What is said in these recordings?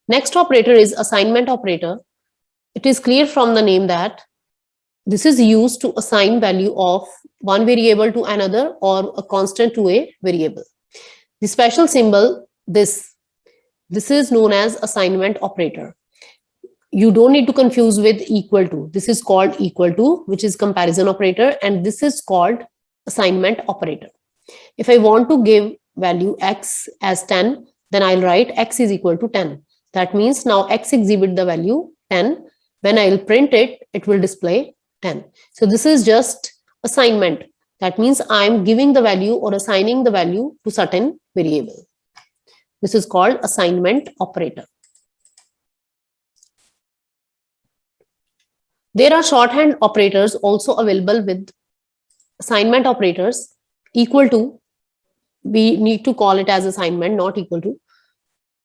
Next operator is assignment operator. It is clear from the name that this is used to assign value of one variable to another or a constant to a variable. The special symbol, this is known as assignment operator. You don't need to confuse with equal to. This is called equal to, which is comparison operator, and this is called assignment operator. If I want to give value x as 10, then I'll write x is equal to 10. That means now x exhibit the value 10. When I'll print it, it will display 10. So this is just assignment. That means I'm giving the value or assigning the value to certain variable. This is called assignment operator. There are shorthand operators also available with assignment operators. Equal to, we need to call it as assignment, not equal to.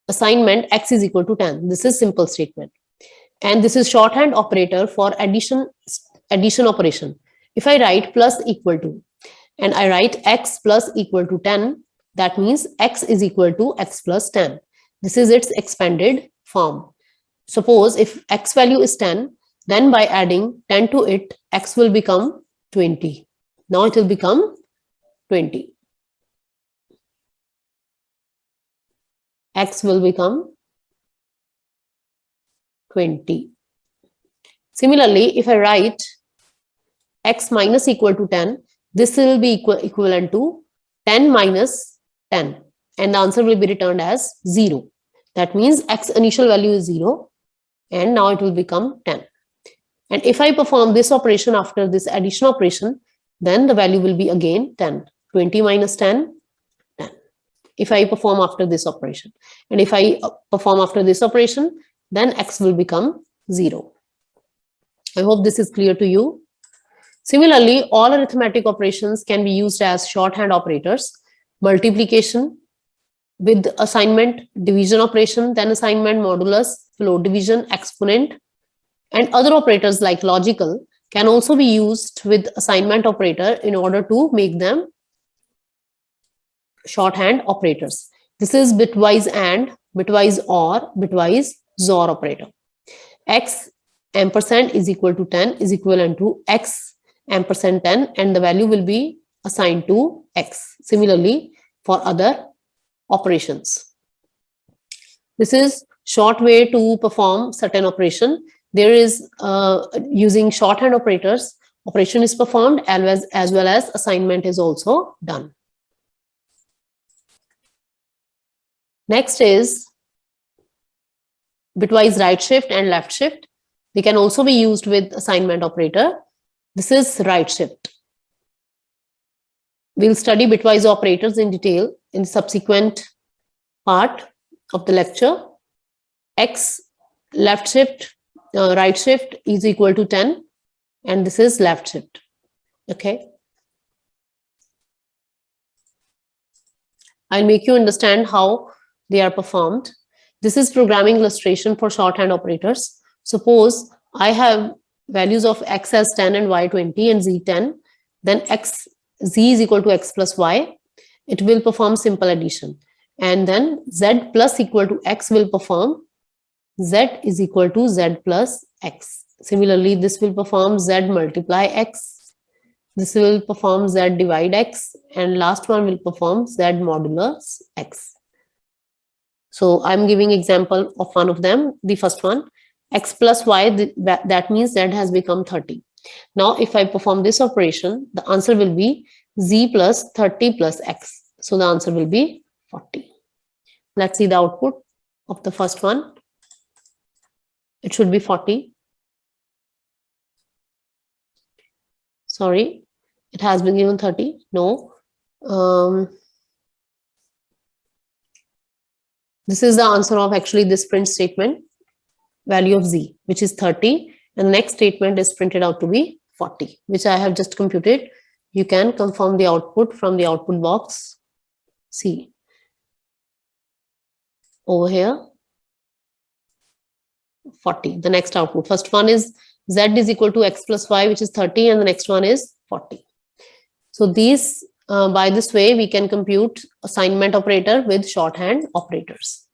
Assignment x is equal to 10. This is simple statement. And this is shorthand operator for addition operation. If I write plus equal to and I write x plus equal to 10, that means x is equal to x plus 10. This is its expanded form. Suppose if x value is 10, then by adding 10 to it, x will become 20. Now it will become 20. X will become 20. Similarly, if I write x minus equal to 10, this will be equivalent to 10 minus 10. And the answer will be returned as 0. That means x initial value is 0. And now it will become 10. And if I perform this operation after this addition operation, then the value will be again 10. 20 minus 10, 10. If I perform after this operation. And if I perform after this operation, then x will become 0. I hope this is clear to you. Similarly, all arithmetic operations can be used as shorthand operators. Multiplication with assignment, division operation, then assignment, modulus, float division, exponent, and other operators like logical can also be used with assignment operator in order to make them shorthand operators. This is bitwise and, bitwise or, bitwise XOR operator. X ampersand is equal to 10 is equivalent to x ampersand 10, and the value will be assigned to x. Similarly, for other operations. This is short way to perform certain operation. There is using shorthand operators, operation is performed as well as assignment is also done. Next is bitwise right shift and left shift. They can also be used with assignment operator. This is right shift. We'll study bitwise operators in detail in the subsequent part of the lecture. X left shift, right shift is equal to 10, and this is left shift. Okay. I'll make you understand how they are performed. This is programming illustration for shorthand operators. Suppose I have values of x as 10 and y 20 and z 10, then z is equal to x plus y. It will perform simple addition. And then z plus equal to x will perform z is equal to z plus x. Similarly, this will perform z multiply x. This will perform z divide x. And last one will perform z modulus x. So I'm giving example of one of them. The first one, x plus y, that means z has become 30. Now, if I perform this operation, the answer will be z plus 30 plus x. So the answer will be 40. Let's see the output of the first one. It should be 40. Sorry, it has been given 30. No. This is the answer of actually this print statement, value of z, which is 30. And the next statement is printed out to be 40, which I have just computed. You can confirm the output from the output box. See over here, 40, the next output. First one is z is equal to x plus y, which is 30, and the next one is 40. So these, by this way, we can compute assignment operator with shorthand operators.